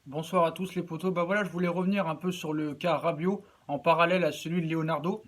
Bonsoir à tous les potos. Bah voilà, je voulais revenir un peu sur le cas Rabiot en parallèle à celui de Leonardo.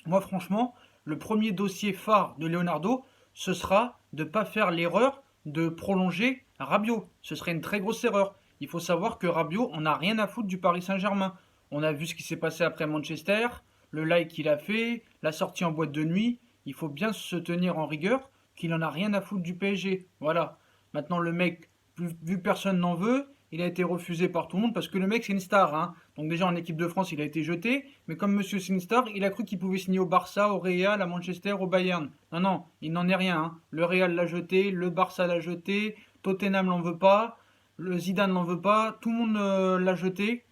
Moi, franchement, le premier dossier phare de Leonardo, ce sera de ne pas faire l'erreur de prolonger Rabiot. Ce serait une très grosse erreur. Il faut savoir que Rabiot, on n'a rien à foutre du Paris Saint-Germain. On a vu ce qui s'est passé après Manchester, le like qu'il a fait, la sortie en boîte de nuit. Il faut bien se tenir en rigueur qu'il en a rien à foutre du PSG. Voilà. Maintenant, le mec, vu que personne n'en veut, il a été refusé par tout le monde parce que le mec c'est une star, hein. Donc déjà en équipe de France il a été jeté, mais comme Monsieur c'est une star, il a cru qu'il pouvait signer au Barça, au Real, à Manchester, au Bayern. Non non, il n'en est rien, hein. Le Real l'a jeté, le Barça l'a jeté, Tottenham l'en veut pas, le Zidane l'en veut pas, tout le monde l'a jeté.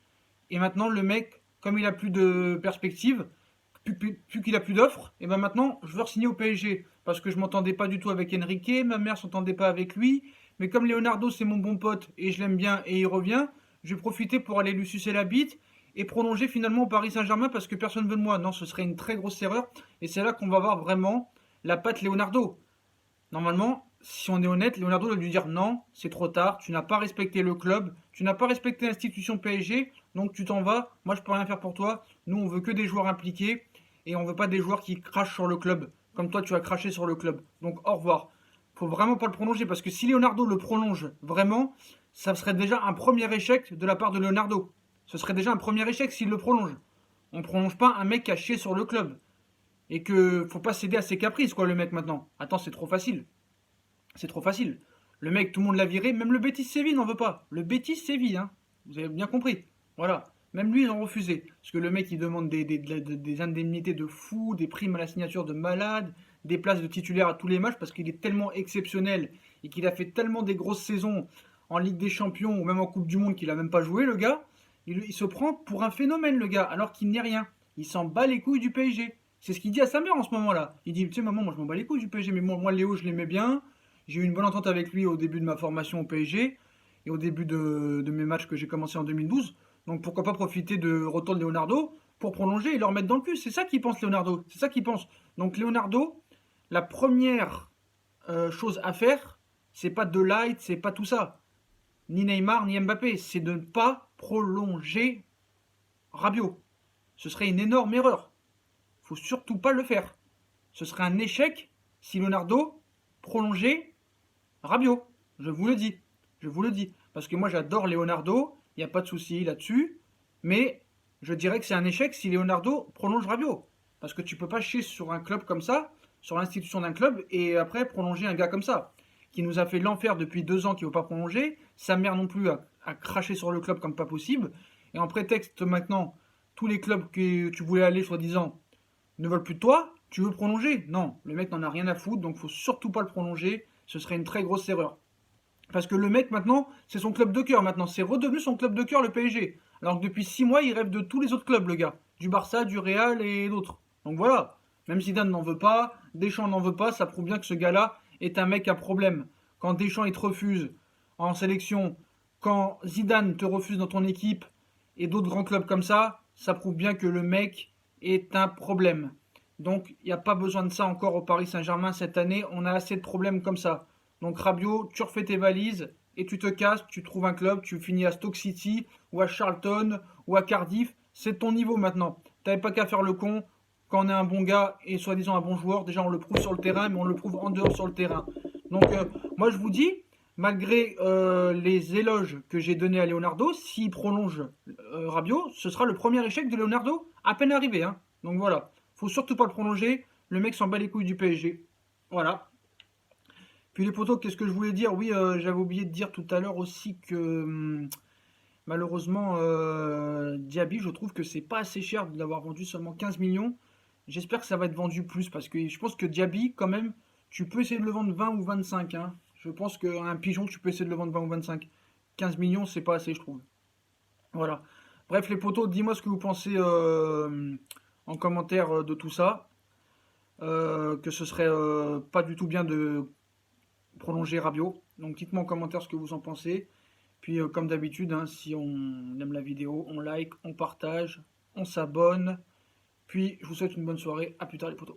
Et maintenant le mec, comme il a plus de perspective, plus qu'il a plus d'offres, et ben maintenant je veux signer au PSG parce que je m'entendais pas du tout avec Enrique, ma mère s'entendait pas avec lui, mais comme Leonardo c'est mon bon pote et je l'aime bien et il revient, je vais profiter pour aller lui sucer la bite et prolonger finalement au Paris Saint-Germain parce que personne veut de moi. Non, ce serait une très grosse erreur et c'est là qu'on va voir vraiment la patte Leonardo. Normalement, si on est honnête, Leonardo doit lui dire non, c'est trop tard, tu n'as pas respecté le club, tu n'as pas respecté l'institution PSG, donc tu t'en vas, moi je peux rien faire pour toi, nous on veut que des joueurs impliqués et on veut pas des joueurs qui crachent sur le club, comme toi tu as craché sur le club. Donc au revoir. Faut vraiment pas le prolonger parce que si Leonardo le prolonge vraiment, ça serait déjà un premier échec de la part de Leonardo. Ce serait déjà un premier échec s'il le prolonge. On prolonge pas un mec qui a chié sur le club. Et que faut pas céder à ses caprices, quoi, le mec maintenant. Attends, c'est trop facile. C'est trop facile. Le mec, tout le monde l'a viré, même le Betis Séville n'en veut pas. Le Betis Séville, hein. Vous avez bien compris. Voilà. Même lui, ils ont refusé. Parce que le mec, il demande des indemnités de fou, des primes à la signature de malade, des places de titulaire à tous les matchs, parce qu'il est tellement exceptionnel et qu'il a fait tellement des grosses saisons en Ligue des Champions ou même en Coupe du Monde qu'il a même pas joué, le gars. Il se prend pour un phénomène, le gars, alors qu'il n'est rien. Il s'en bat les couilles du PSG. C'est ce qu'il dit à sa mère en ce moment-là. Il dit, tu sais, maman, moi je m'en bats les couilles du PSG, mais moi Léo, je l'aimais bien. J'ai eu une bonne entente avec lui au début de ma formation au PSG et au début de mes matchs que j'ai commencé en 2012. Donc pourquoi pas profiter de retour de Leonardo pour prolonger et leur mettre dans le cul. C'est ça qu'il pense Leonardo. C'est ça qu'il pense. Donc Leonardo, la première chose à faire, c'est pas de light, c'est pas tout ça. Ni Neymar, ni Mbappé. C'est de ne pas prolonger Rabiot. Ce serait une énorme erreur. Faut surtout pas le faire. Ce serait un échec si Leonardo prolongeait Rabiot. Je vous le dis. Je vous le dis. Parce que moi j'adore Leonardo, il n'y a pas de souci là-dessus. Mais je dirais que c'est un échec si Leonardo prolonge Rabiot. Parce que tu peux pas chier sur un club comme ça, sur l'institution d'un club, et après prolonger un gars comme ça. Qui nous a fait l'enfer depuis 2 ans, qui ne veut pas prolonger. Sa mère non plus a craché sur le club comme pas possible. Et en prétexte maintenant, tous les clubs que tu voulais aller, soi-disant, ne veulent plus de toi, tu veux prolonger. Non, le mec n'en a rien à foutre, donc faut surtout pas le prolonger. Ce serait une très grosse erreur. Parce que le mec maintenant, c'est son club de cœur maintenant. C'est redevenu son club de cœur le PSG. Alors que depuis 6 mois, il rêve de tous les autres clubs, le gars. Du Barça, du Real et d'autres. Donc voilà. Même Zidane n'en veut pas, Deschamps n'en veut pas, ça prouve bien que ce gars-là est un mec à problème. Quand Deschamps il te refuse en sélection, quand Zidane te refuse dans ton équipe et d'autres grands clubs comme ça prouve bien que le mec est un problème. Donc il n'y a pas besoin de ça encore au Paris Saint-Germain cette année. On a assez de problèmes comme ça. Donc Rabiot, tu refais tes valises et tu te casses, tu trouves un club, tu finis à Stoke City ou à Charlton ou à Cardiff. C'est ton niveau maintenant. T'avais pas qu'à faire le con. Quand on est un bon gars et soi-disant un bon joueur, déjà on le prouve sur le terrain, mais on le prouve en dehors sur le terrain. Donc moi je vous dis, malgré les éloges que j'ai donnés à Leonardo, s'il prolonge Rabiot, ce sera le premier échec de Leonardo à peine arrivé, hein. Donc voilà, faut surtout pas le prolonger. Le mec s'en bat les couilles du PSG. Voilà. Puis les potos, qu'est-ce que je voulais dire? Oui, j'avais oublié de dire tout à l'heure aussi que malheureusement, Diaby, je trouve que c'est pas assez cher de l'avoir vendu seulement 15 millions. J'espère que ça va être vendu plus parce que je pense que Diaby, quand même, tu peux essayer de le vendre 20 ou 25, hein. Je pense qu'un pigeon, tu peux essayer de le vendre 20 ou 25. 15 millions, c'est pas assez, je trouve. Voilà. Bref, les potos, dis-moi ce que vous pensez en commentaire de tout ça. Que ce serait pas du tout bien de prolonger Rabiot. Donc dites-moi en commentaire ce que vous en pensez. Puis comme d'habitude, hein, si on aime la vidéo, on like, on partage, on s'abonne. Puis je vous souhaite une bonne soirée. À plus tard les potos.